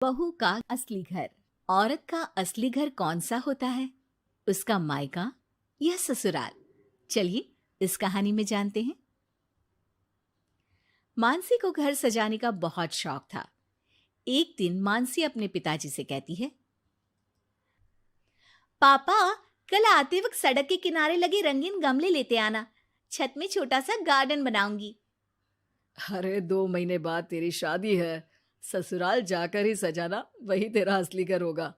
बहू का असली घर। औरत का असली घर कौन सा होता है? उसका मायका या ससुराल? चलिए इस कहानी में जानते हैं। मानसी को घर सजाने का बहुत शौक था। एक दिन मानसी अपने पिताजी से कहती है, पापा, कल आते वक्त सड़क के किनारे लगे रंगीन गमले लेते आना। छत में छोटा सा गार्डन बनाऊंगी। अरे 2 महीने बाद तेरी शादी है। ससुराल जाकर ही सजाना, वही तेरा असली घर होगा।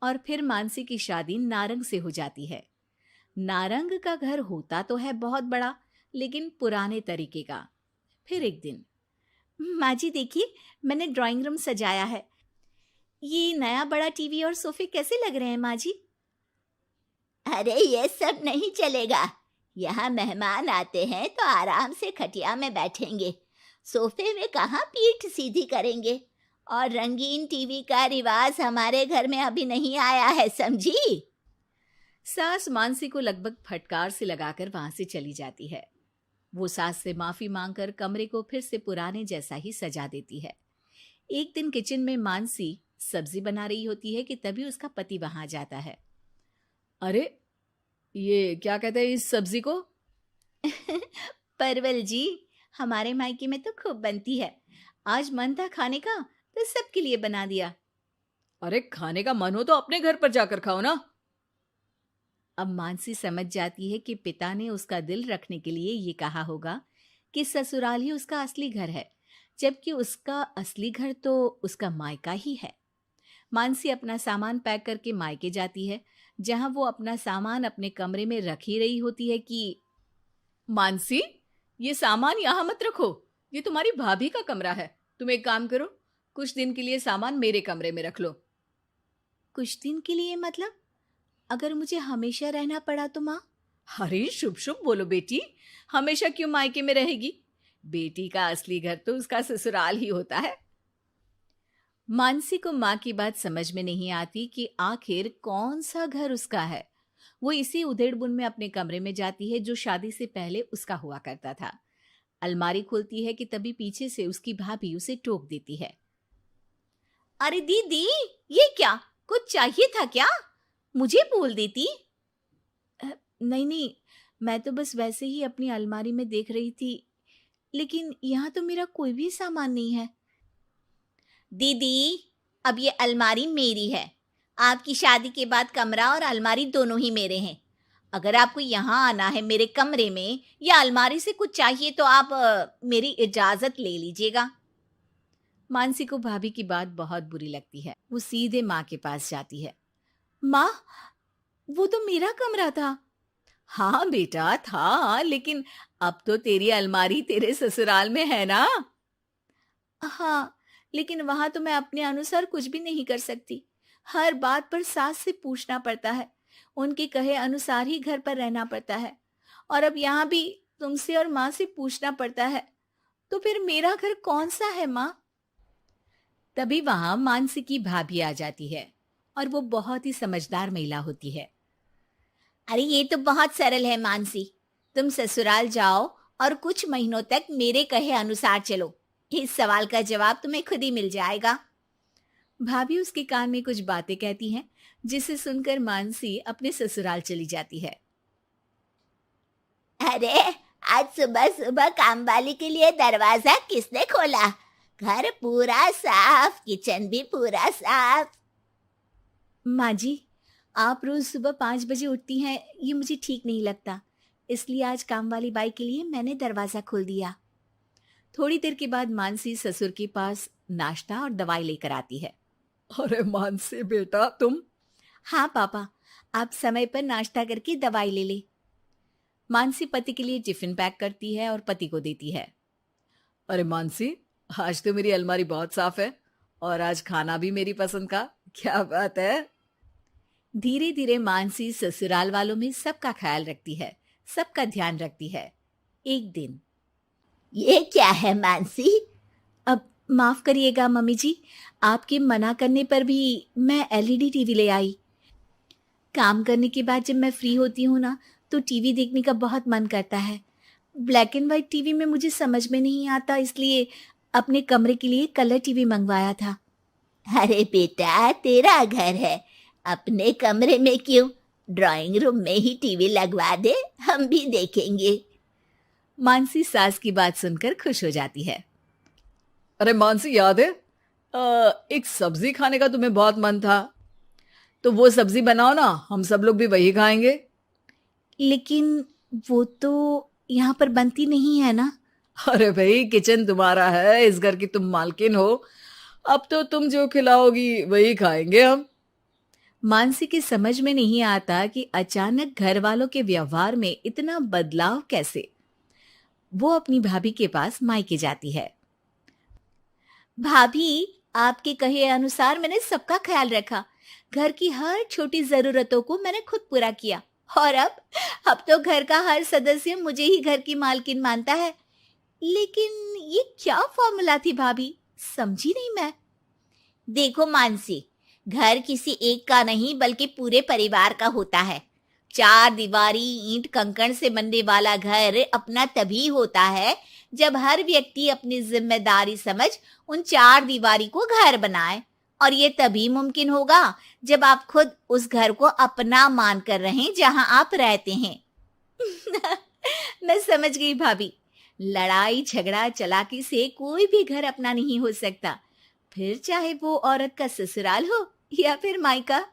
और फिर मानसी की शादी नारंग से हो जाती है। नारंग का घर होता तो है बहुत बड़ा, लेकिन पुराने तरीके का। फिर एक दिन, माँ जी देखिए, मैंने ड्राइंग रूम सजाया है। ये नया बड़ा टीवी और सोफे कैसे लग रहे हैं माँ जी? अरे ये सब नहीं चलेगा। यहाँ मेहमान आते हैं तो आराम से खटिया में बैठेंगे, सोफे में कहाँ पीठ सीधी करेंगे। और रंगीन टीवी का रिवाज हमारे घर में अभी नहीं आया है, समझी? सास मानसी को लगभग फटकार से लगाकर वहां से चली जाती है। वो सास से माफी मांगकर कमरे को फिर से पुराने जैसा ही सजा देती है। एक दिन किचन में मानसी सब्जी बना रही होती है कि तभी उसका पति वहां आ जाता है। अरे ये क्या कहते हैं इस सब्जी को? परवल जी, हमारे मायके में तो खूब बनती है। आज मन था खाने का तो सबके लिए बना दिया। अरे खाने का मन हो तो अपने घर पर जाकर खाओ ना। अब मानसी समझ जाती है कि पिता ने उसका दिल रखने के लिए ये कहा होगा कि ससुराल ही उसका असली घर है, जबकि उसका असली घर तो उसका मायका ही है। मानसी अपना सामान पैक करके मायके जाती है। जहां वो अपना सामान अपने कमरे में रख ही रही होती है कि मानसी, ये सामान यहाँ मत रखो। ये तुम्हारी भाभी का कमरा है। तुम एक काम करो, कुछ दिन के लिए सामान मेरे कमरे में रख लो। कुछ दिन के लिए मतलब? अगर मुझे हमेशा रहना पड़ा तो माँ? अरे शुभ शुभ बोलो बेटी। हमेशा क्यों मायके में रहेगी? बेटी का असली घर तो उसका ससुराल ही होता है। मानसी को माँ की बात समझ में नहीं आती कि आखिर कौन सा घर उसका है। वो इसी उधेड़-बुन में अपने कमरे में जाती है जो शादी से पहले उसका हुआ करता था। अलमारी खोलती है कि तभी पीछे से उसकी भाभी उसे टोक देती है। अरे दीदी, ये क्या? कुछ चाहिए था क्या? मुझे बोल देती। नहीं नहीं, मैं तो बस वैसे ही अपनी अलमारी में देख रही थी, लेकिन यहाँ तो मेरा कोई भी सामान नहीं है। दीदी, अब ये अलमारी मेरी है। आपकी शादी के बाद कमरा और अलमारी दोनों ही मेरे हैं। अगर आपको यहाँ आना है मेरे कमरे में या अलमारी से कुछ चाहिए तो आप मेरी इजाज़त ले लीजिएगा। मानसी को भाभी की बात बहुत बुरी लगती है। वो सीधे माँ के पास जाती है। माँ, वो तो मेरा कमरा था। हाँ बेटा था, लेकिन अब तो तेरी अलमारी तेरे ससुराल में है ना। हाँ, लेकिन वहां तो मैं अपने अनुसार कुछ भी नहीं कर सकती। हर बात पर सास से पूछना पड़ता है। उनके कहे अनुसार ही घर पर रहना पड़ता है। और अब यहाँ भी तुमसे और माँ से पूछना पड़ता है। तो फिर मेरा घर कौन सा है माँ? तभी वहां मानसी की भाभी आ जाती है और वो बहुत ही समझदार महिला होती है। अरे ये तो बहुत सरल है मानसी। तुम ससुराल जाओ और कुछ महीनों तक मेरे कहे अनुसार चलो। इस सवाल का जवाब तुम्हें खुद ही मिल जाएगा। भाभी उसके कान में कुछ बातें कहती हैं, जिसे सुनकर मानसी अपने ससुराल चली जाती है। अरे आज सुबह सुबह काम वाली के लिए दरवाजा किसने खोला? घर पूरा साफ, किचन भी पूरा साफ। माँ जी, आप रोज सुबह 5 बजे उठती हैं, ये मुझे ठीक नहीं लगता। इसलिए आज काम वाली बाई के लिए मैंने दरवाजा खोल दिया। थोड़ी देर के बाद मानसी ससुर के पास नाश्ता और दवाई लेकर आती है। अरे मानसी बेटा तुम। हाँ पापा, आप समय पर नाश्ता करके दवाई ले ले। मानसी पति के लिए टिफिन पैक करती है और पति को देती है। अरे मानसी, आज तो मेरी अलमारी बहुत साफ है और आज खाना भी मेरी पसंद का। क्या बात है। धीरे धीरे मानसी ससुराल वालों में सबका ख्याल रखती है, सबका ध्यान रखती है। एक दिन, ये क्या है मानसी? अब माफ करिएगा मम्मी जी, आपके मना करने पर भी मैं एलईडी टीवी ले आई। काम करने के बाद जब मैं फ्री होती हूँ ना, तो टीवी देखने का बहुत मन करता है। ब्लैक एंड व्हाइट टीवी में मुझे समझ में नहीं आता, इसलिए अपने कमरे के लिए कलर टीवी मंगवाया था। अरे बेटा, तेरा घर है, अपने कमरे में क्यों? ड्राइंग रूम में ही टीवी लगवा दे, हम भी देखेंगे। मानसी सास की बात सुनकर खुश हो जाती है। अरे मानसी, याद है एक सब्जी खाने का तुम्हें बहुत मन था, तो वो सब्जी बनाओ ना, हम सब लोग भी वही खाएंगे। लेकिन वो तो यहाँ पर बनती नहीं है ना। अरे भाई, किचन तुम्हारा है, इस घर की तुम मालकिन हो, अब तो तुम जो खिलाओगी वही खाएंगे हम। मानसी की समझ में नहीं आता कि अचानक घर वालों के व्यवहार में इतना बदलाव कैसे। वो अपनी भाभी के पास मायके जाती है। भाभी, आपके कहे अनुसार मैंने सबका ख्याल रखा। घर की हर छोटी जरूरतों को मैंने खुद पूरा किया। और अब तो घर का हर सदस्य मुझे ही घर की मालकिन मानता है। लेकिन ये क्या फॉर्मूला थी भाभी, समझी नहीं मैं। देखो मानसी, घर किसी एक का नहीं बल्कि पूरे परिवार का होता है। चार दीवारी ईंट कंकड़ से बनने वाला घर अपना तभी होता है जब हर व्यक्ति अपनी जिम्मेदारी समझ उन चार दीवारी को घर बनाए। और ये तभी मुमकिन होगा जब आप खुद उस घर को अपना मान कर रहें जहां आप रहते हैं। मैं समझ गई भाभी। लड़ाई झगड़ा चालाकी से कोई भी घर अपना नहीं हो सकता, फिर चाहे वो औरत का ससुराल हो या फिर मायका।